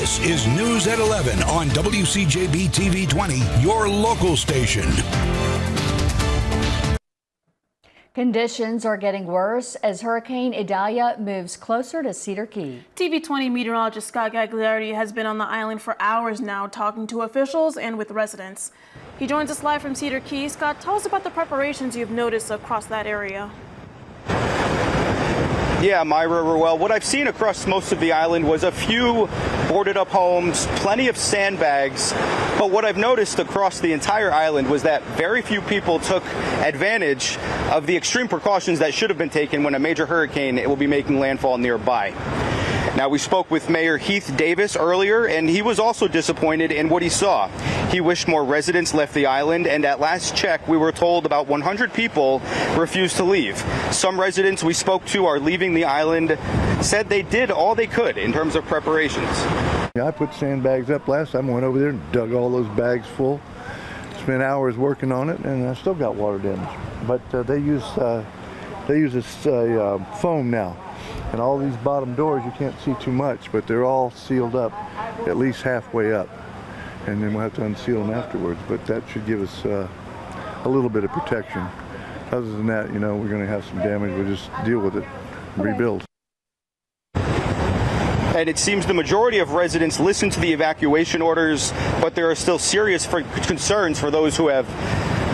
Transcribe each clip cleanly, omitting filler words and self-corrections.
This is News at 11 on WCJB TV20, your local station. Conditions are getting worse as Hurricane Idalia moves closer to Cedar Key. TV20 meteorologist Scott Gagliardi has been on the island for hours now, talking to officials and with residents. He joins us live from Cedar Key. Scott, tell us about the preparations you've noticed across that area. Yeah, Myra, well, what I've seen across most of the island was a few boarded up homes, plenty of sandbags. But what I've noticed across the entire island was that very few people took advantage of the extreme precautions that should have been taken when a major hurricane will be making landfall nearby. Now, we spoke with Mayor Heath Davis earlier, and he was also disappointed in what he saw. He wished more residents left the island, and at last check, we were told about 100 people refused to leave. Some residents we spoke to are leaving the island, said they did all they could in terms of preparations. I put sandbags up last time. I went over there and dug all those bags full. Spent hours working on it, and I still got water damage. But they use this foam now. And all these bottom doors, you can't see too much, but they're all sealed up at least halfway up. And then we'll have to unseal them afterwards, but that should give us a little bit of protection. Other than that, you know, we're going to have some damage. We'll just deal with it, rebuild. And it seems the majority of residents listen to the evacuation orders, but there are still serious concerns for those who have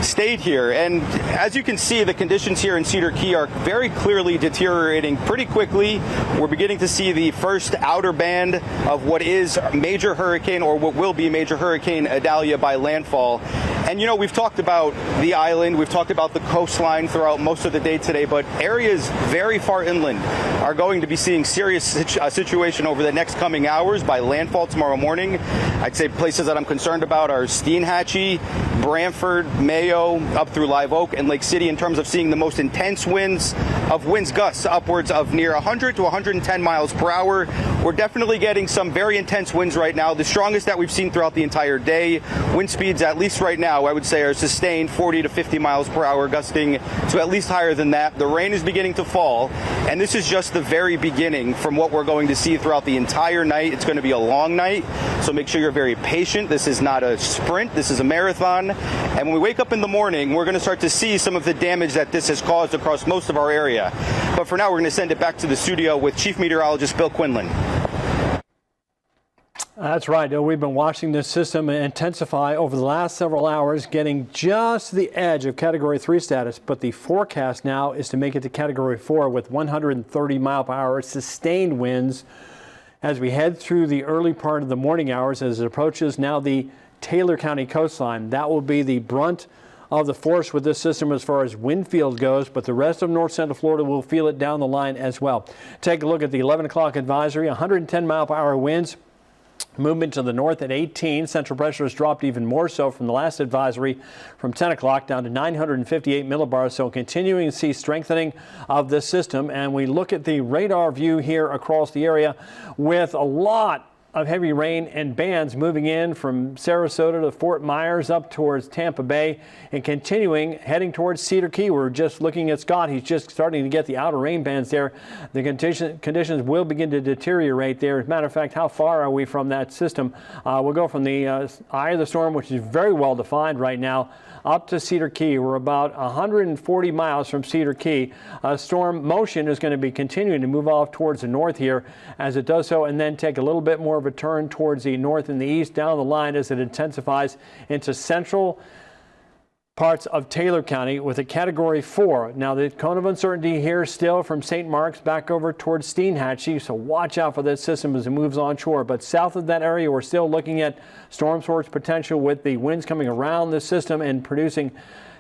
stayed here. And as you can see, the conditions here in Cedar Key are very clearly deteriorating pretty quickly. We're beginning to see the first outer band of what is major hurricane, or what will be major hurricane Idalia by landfall. And you know, we've talked about the island, we've talked about the coastline throughout most of the day today, but areas very far inland are going to be seeing serious situation over the next coming hours by landfall tomorrow morning. I'd say places that I'm concerned about are Steenhatchee, Brantford, Mayo, up through Live Oak and Lake City in terms of seeing the most intense winds gusts upwards of near 100 to 110 miles per hour. We're definitely getting some very intense winds right now, the strongest that we've seen throughout the entire day. Wind speeds, at least right now, I would say are sustained 40 to 50 miles per hour, gusting to at least higher than that. The rain is beginning to fall, and this is just the very beginning from what we're going to see throughout the entire night. It's going to be a long night, so make sure you're very patient. This is not a sprint, this is a marathon. And when we wake up in the morning, we're going to start to see some of the damage that this has caused across most of our area. But for now, we're going to send it back to the studio with Chief Meteorologist Bill Quinlan. That's right. We've been watching this system intensify over the last several hours, getting just the edge of Category 3 status. But the forecast now is to make it to Category 4 with 130 mile per hour sustained winds as we head through the early part of the morning hours as it approaches now the Taylor County coastline. That will be the brunt of the force with this system as far as wind field goes, but the rest of north central Florida will feel it down the line as well. Take a look at the 11 o'clock advisory. 110 mile per hour winds. Movement to the north at 18. Central pressure has dropped even more so from the last advisory from 10 o'clock down to 958 millibars. So continuing to see strengthening of this system. And we look at the radar view here across the area with a lot of heavy rain and bands moving in from Sarasota to Fort Myers up towards Tampa Bay and continuing heading towards Cedar Key. We're just looking at Scott. He's just starting to get the outer rain bands there. The conditions will begin to deteriorate there. As a matter of fact, how far are we from that system? We'll go from the eye of the storm, which is very well defined right now, up to Cedar Key. We're about 140 miles from Cedar Key. Storm motion is going to be continuing to move off towards the north here as it does so, and then take a little bit more of a turn towards the north and the east down the line as it intensifies into central parts of Taylor County with a Category 4. Now, the cone of uncertainty here still from St. Mark's back over towards Steenhatchee, so watch out for that system as it moves onshore. But south of that area, we're still looking at storm surge potential with the winds coming around the system and producing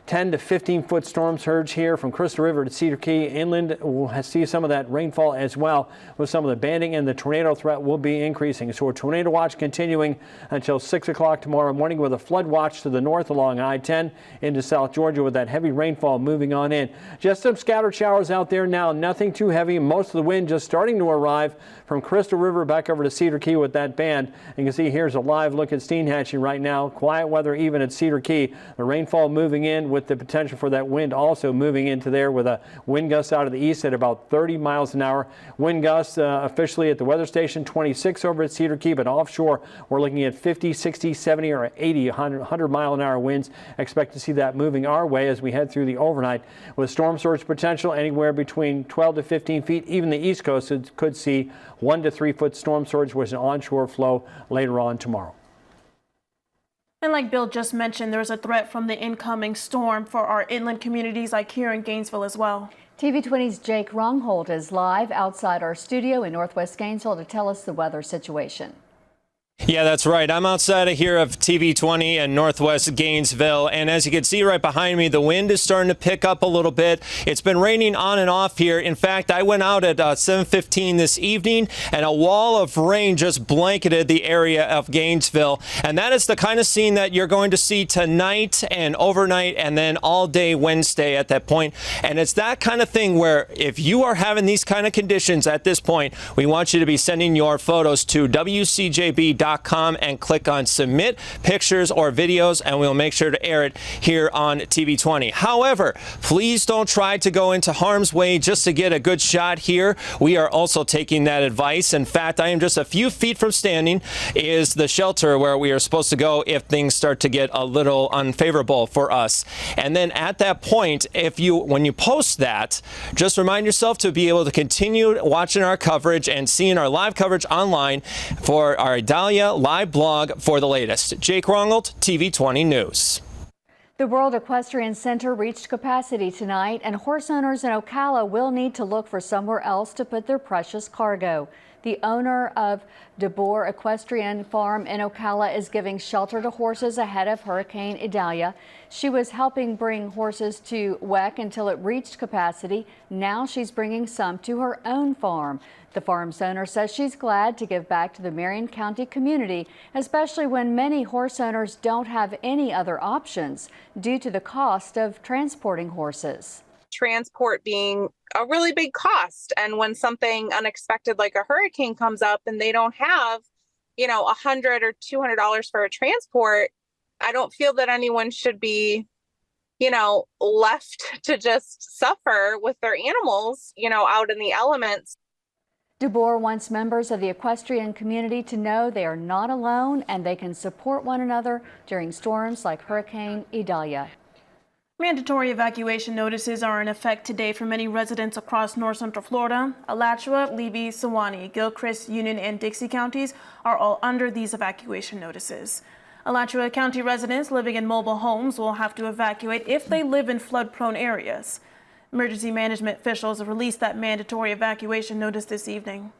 10 to 15 foot storm surge here from Crystal River to Cedar Key. Inland, we'll see some of that rainfall as well, with some of the banding, and the tornado threat will be increasing. So a tornado watch continuing until 6 o'clock tomorrow morning, with a flood watch to the north along I-10 into South Georgia, with that heavy rainfall moving on in. Just some scattered showers out there now, nothing too heavy. Most of the wind just starting to arrive from Crystal River back over to Cedar Key with that band. You can see here's a live look at Steenhatchee right now. Quiet weather even at Cedar Key. The rainfall moving in with with the potential for that wind also moving into there with a wind gust out of the east at about 30 miles an hour. Wind gusts officially at the weather station 26 over at Cedar Key, but offshore we're looking at 50, 60, 70, or 80, 100 mile an hour winds. Expect to see that moving our way as we head through the overnight with storm surge potential anywhere between 12 to 15 feet. Even the East Coast could see 1 to 3 foot storm surge with an onshore flow later on tomorrow. And like Bill just mentioned, there's a threat from the incoming storm for our inland communities like here in Gainesville as well. TV20's Jake Rungholt is live outside our studio in Northwest Gainesville to tell us the weather situation. Yeah, that's right. I'm outside of here of TV20 in Northwest Gainesville, and as you can see right behind me, the wind is starting to pick up a little bit. It's been raining on and off here. In fact, I went out at 7:15 this evening, and a wall of rain just blanketed the area of Gainesville, and that is the kind of scene that you're going to see tonight and overnight and then all day Wednesday at that point. And it's that kind of thing where if you are having these kind of conditions at this point, we want you to be sending your photos to WCJB.com and click on submit pictures or videos, and we'll make sure to air it here on TV20. However, please don't try to go into harm's way just to get a good shot here. We are also taking that advice. In fact, I am just a few feet from standing is the shelter where we are supposed to go if things start to get a little unfavorable for us. And then at that point, when you post that, just remind yourself to be able to continue watching our coverage and seeing our live coverage online for our Idalia live blog for the latest. Jake Rungholt, TV20 News. The World Equestrian Center reached capacity tonight, and horse owners in Ocala will need to look for somewhere else to put their precious cargo. The owner of DeBoer Equestrian Farm in Ocala is giving shelter to horses ahead of Hurricane Idalia. She was helping bring horses to WEC until it reached capacity. Now she's bringing some to her own farm. The farm's owner says she's glad to give back to the Marion County community, especially when many horse owners don't have any other options due to the cost of transporting horses. Transport being a really big cost. And when something unexpected like a hurricane comes up and they don't have, $100 or $200 for a transport, I don't feel that anyone should be, left to just suffer with their animals, out in the elements. DeBoer wants members of the equestrian community to know they are not alone and they can support one another during storms like Hurricane Idalia. Mandatory evacuation notices are in effect today for many residents across north central Florida. Alachua, Levy, Sewanee, Gilchrist, Union, and Dixie counties are all under these evacuation notices. Alachua County residents living in mobile homes will have to evacuate if they live in flood-prone areas. Emergency management officials have released that mandatory evacuation notice this evening.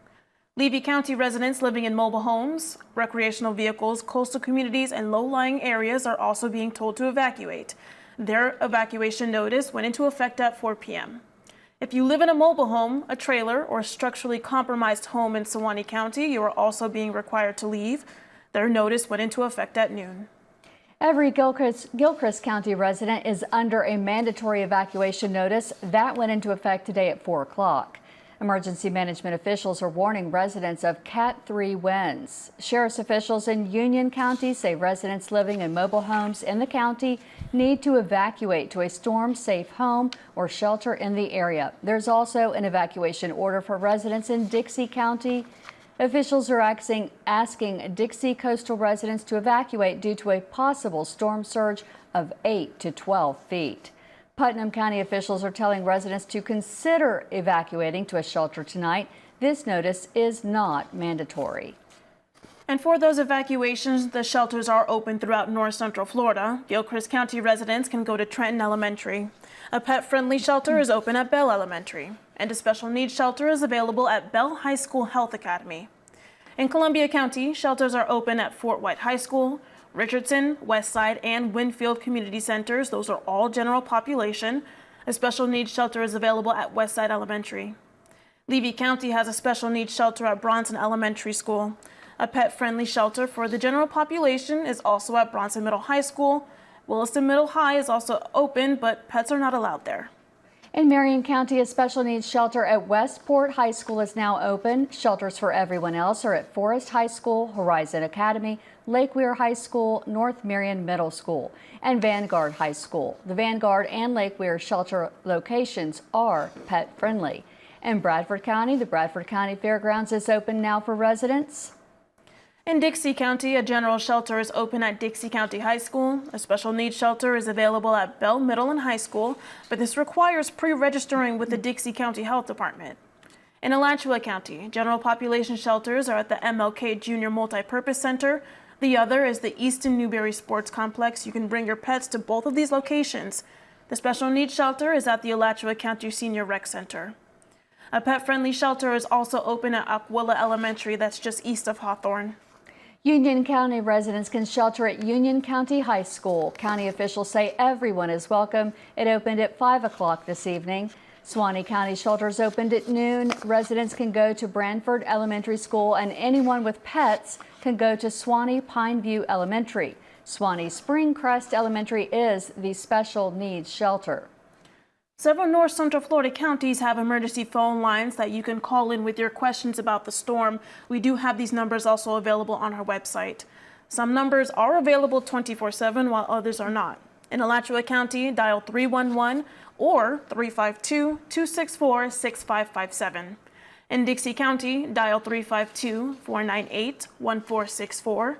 Levy County residents living in mobile homes, recreational vehicles, coastal communities, and low-lying areas are also being told to evacuate. Their evacuation notice went into effect at 4 p.m. If you live in a mobile home, a trailer, or structurally compromised home in Sewanee County, you are also being required to leave. Their notice went into effect at noon. Every Gilchrist County resident is under a mandatory evacuation notice. That went into effect today at 4 o'clock. Emergency management officials are warning residents of Cat 3 winds. Sheriff's officials in Union County say residents living in mobile homes in the county need to evacuate to a storm-safe home or shelter in the area. There's also an evacuation order for residents in Dixie County. Officials are asking Dixie coastal residents to evacuate due to a possible storm surge of 8 to 12 feet. Putnam County officials are telling residents to consider evacuating to a shelter tonight. This notice is not mandatory. And for those evacuations, the shelters are open throughout north central Florida. Gilchrist County residents can go to Trenton Elementary. A pet-friendly shelter is open at Bell Elementary, and a special needs shelter is available at Bell High School Health Academy. In Columbia County, shelters are open at Fort White High School, Richardson, Westside, and Winfield Community Centers. Those are all general population. A special needs shelter is available at Westside Elementary. Levy County has a special needs shelter at Bronson Elementary School. A pet-friendly shelter for the general population is also at Bronson Middle High School. Williston Middle High is also open, but pets are not allowed there. In Marion County, a special needs shelter at Westport High School is now open. Shelters for everyone else are at Forest High School, Horizon Academy, Lake Weir High School, North Marion Middle School, and Vanguard High School. The Vanguard and Lake Weir shelter locations are pet friendly. In Bradford County, the Bradford County Fairgrounds is open now for residents. In Dixie County, a general shelter is open at Dixie County High School. A special needs shelter is available at Bell Middle and High School, but this requires pre-registering with the Dixie County Health Department. In Alachua County, general population shelters are at the MLK Junior Multipurpose Center. The other is the Easton Newberry Sports Complex. You can bring your pets to both of these locations. The special needs shelter is at the Alachua County Senior Rec Center. A pet-friendly shelter is also open at Aquila Elementary, that's just east of Hawthorne. Union County residents can shelter at Union County High School. County officials say everyone is welcome. It opened at 5 o'clock this evening. Suwannee County shelters opened at noon. Residents can go to Branford Elementary School, and anyone with pets can go to Suwannee Pineview Elementary. Suwannee Springcrest Elementary is the special needs shelter. Several North Central Florida counties have emergency phone lines that you can call in with your questions about the storm. We do have these numbers also available on our website. Some numbers are available 24/7 while others are not. In Alachua County, dial 311 or 352-264-6557. In Dixie County, dial 352-498-1464.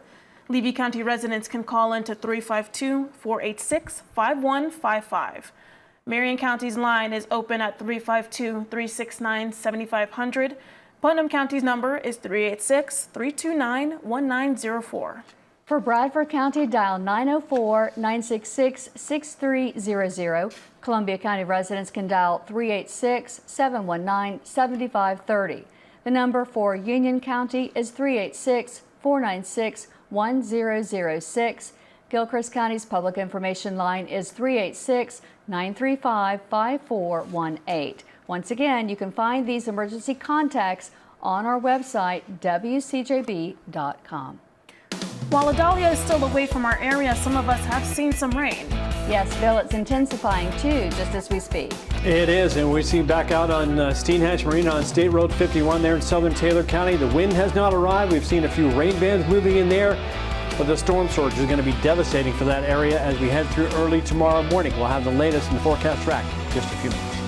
Levy County residents can call in to 352-486-5155. Marion County's line is open at 352-369-7500. Putnam County's number is 386-329-1904. For Bradford County, dial 904-966-6300. Columbia County residents can dial 386-719-7530. The number for Union County is 386-496-1006. Gilchrist County's public information line is 386-935-5418. Once again, you can find these emergency contacts on our website, WCJB.com. While Idalia is still away from our area, some of us have seen some rain. Yes, Bill, it's intensifying too, just as we speak. It is, and we see back out on Steenhatch Marina on State Road 51 there in southern Taylor County. The wind has not arrived. We've seen a few rain bands moving in there. But the storm surge is going to be devastating for that area as we head through early tomorrow morning. We'll have the latest in the forecast track in just a few minutes.